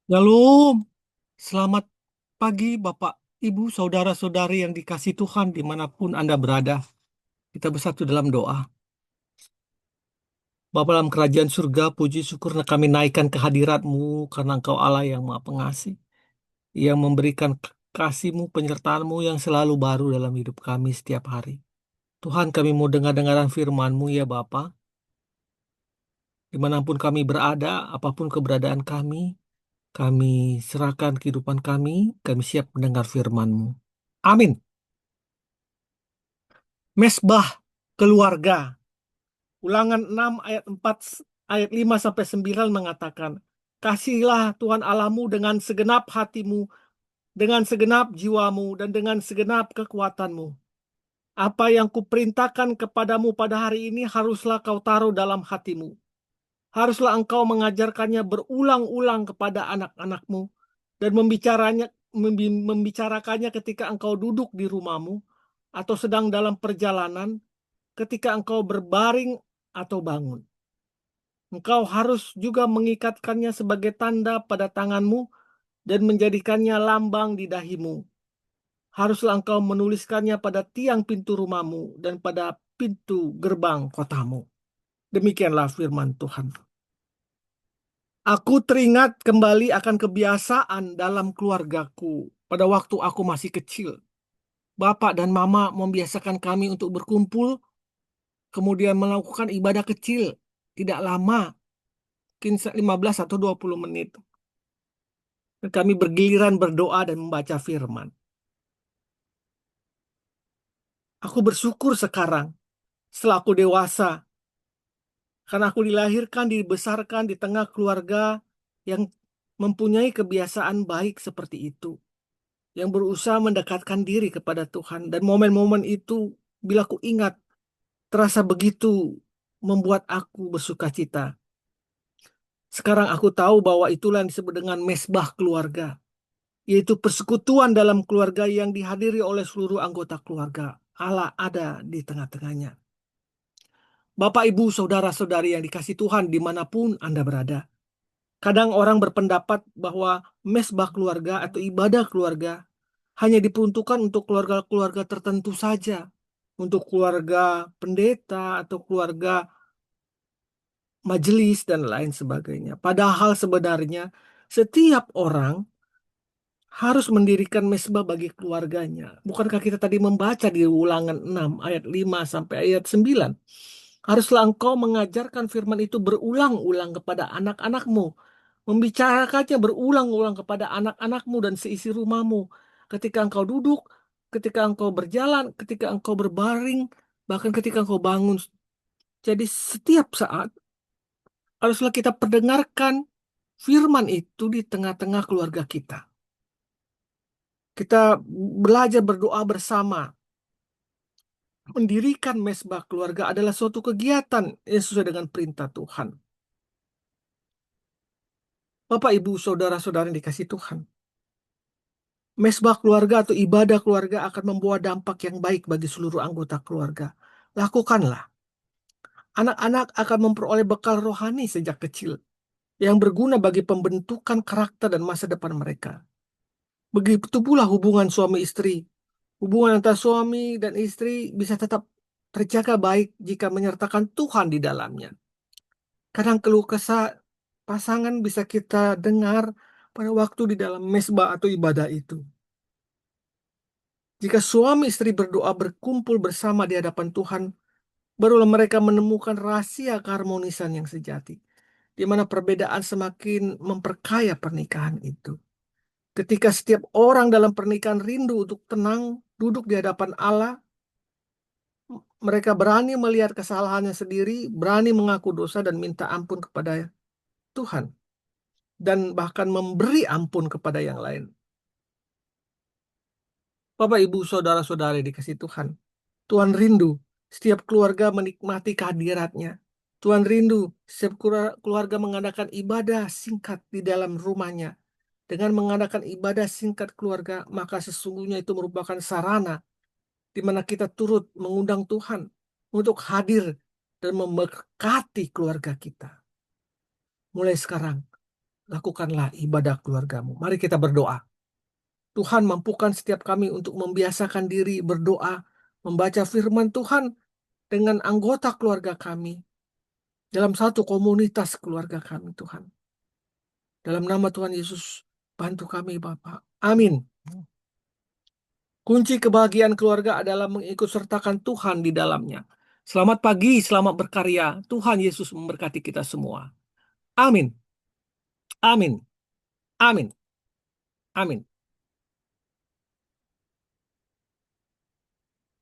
Shalom, selamat pagi Bapak, Ibu, Saudara-saudari yang dikasih Tuhan dimanapun Anda berada. Kita bersatu dalam doa. Bapa dalam kerajaan surga, puji syukur kami naikkan kehadirat-Mu karena Engkau Allah yang Maha Pengasih, yang memberikan kasih-Mu, penyertaan-Mu yang selalu baru dalam hidup kami setiap hari. Tuhan, kami mau dengar-dengaran firman-Mu ya Bapa, dimanapun kami berada, apapun keberadaan kami serahkan kehidupan kami siap mendengar firman-Mu. Amin. Mesbah keluarga. Ulangan 6 ayat 4 ayat 5 sampai 9 mengatakan, "Kasihilah Tuhan Allahmu dengan segenap hatimu, dengan segenap jiwamu dan dengan segenap kekuatanmu. Apa yang kuperintahkan kepadamu pada hari ini haruslah kau taruh dalam hatimu. Haruslah engkau mengajarkannya berulang-ulang kepada anak-anakmu dan membicarakannya ketika engkau duduk di rumahmu atau sedang dalam perjalanan, ketika engkau berbaring atau bangun. Engkau harus juga mengikatkannya sebagai tanda pada tanganmu dan menjadikannya lambang di dahimu. Haruslah engkau menuliskannya pada tiang pintu rumahmu dan pada pintu gerbang kotamu." Demikianlah firman Tuhan. Aku teringat kembali akan kebiasaan dalam keluargaku pada waktu aku masih kecil. Bapak dan Mama membiasakan kami untuk berkumpul, kemudian melakukan ibadah kecil, tidak lama, mungkin 15 atau 20 menit. Dan kami bergiliran berdoa dan membaca firman. Aku bersyukur sekarang, setelah aku dewasa, karena aku dilahirkan, dibesarkan di tengah keluarga yang mempunyai kebiasaan baik seperti itu, yang berusaha mendekatkan diri kepada Tuhan. Dan momen-momen itu, bila aku ingat, terasa begitu membuat aku bersuka cita. Sekarang aku tahu bahwa itulah yang disebut dengan mesbah keluarga, yaitu persekutuan dalam keluarga yang dihadiri oleh seluruh anggota keluarga. Allah ada di tengah-tengahnya. Bapak, Ibu, Saudara-saudari yang dikasih Tuhan dimanapun Anda berada. Kadang orang berpendapat bahwa mesbah keluarga atau ibadah keluarga hanya diperuntukkan untuk keluarga-keluarga tertentu saja. Untuk keluarga pendeta atau keluarga majelis dan lain sebagainya. Padahal sebenarnya setiap orang harus mendirikan mesbah bagi keluarganya. Bukankah kita tadi membaca di Ulangan 6 ayat 5 sampai ayat 9? Haruslah engkau mengajarkan firman itu berulang-ulang kepada anak-anakmu, membicarakannya berulang-ulang kepada anak-anakmu dan seisi rumahmu, ketika engkau duduk, ketika engkau berjalan, ketika engkau berbaring, bahkan ketika engkau bangun. Jadi setiap saat haruslah kita perdengarkan firman itu di tengah-tengah keluarga kita. Kita belajar berdoa bersama. Mendirikan mesbah keluarga adalah suatu kegiatan yang sesuai dengan perintah Tuhan. Bapak, Ibu, Saudara-saudara yang dikasih Tuhan. Mesbah keluarga atau ibadah keluarga akan membawa dampak yang baik bagi seluruh anggota keluarga. Lakukanlah. Anak-anak akan memperoleh bekal rohani sejak kecil yang berguna bagi pembentukan karakter dan masa depan mereka. Begitu pula hubungan suami istri. Hubungan antara suami dan istri bisa tetap terjaga baik jika menyertakan Tuhan di dalamnya. Kadang keluh kesah pasangan bisa kita dengar pada waktu di dalam mesbah atau ibadah itu. Jika suami istri berdoa berkumpul bersama di hadapan Tuhan, barulah mereka menemukan rahasia keharmonisan yang sejati, di mana perbedaan semakin memperkaya pernikahan itu. Ketika setiap orang dalam pernikahan rindu untuk tenang, duduk di hadapan Allah, mereka berani melihat kesalahannya sendiri, berani mengaku dosa dan minta ampun kepada Tuhan, dan bahkan memberi ampun kepada yang lain. Bapak, Ibu, Saudara-saudari dikasih Tuhan. Tuhan rindu setiap keluarga menikmati kehadiratnya. Tuhan rindu setiap keluarga mengadakan ibadah singkat di dalam rumahnya. Dengan mengadakan ibadah singkat keluarga, maka sesungguhnya itu merupakan sarana di mana kita turut mengundang Tuhan untuk hadir dan memberkati keluarga kita. Mulai sekarang, lakukanlah ibadah keluargamu. Mari kita berdoa. Tuhan, mampukan setiap kami untuk membiasakan diri berdoa, membaca firman Tuhan dengan anggota keluarga kami, dalam satu komunitas keluarga kami, Tuhan. Dalam nama Tuhan Yesus, bantu kami, Bapak. Amin. Kunci kebahagiaan keluarga adalah mengikut sertakan Tuhan di dalamnya. Selamat pagi, selamat berkarya. Tuhan Yesus memberkati kita semua. Amin. Amin. Amin. Amin.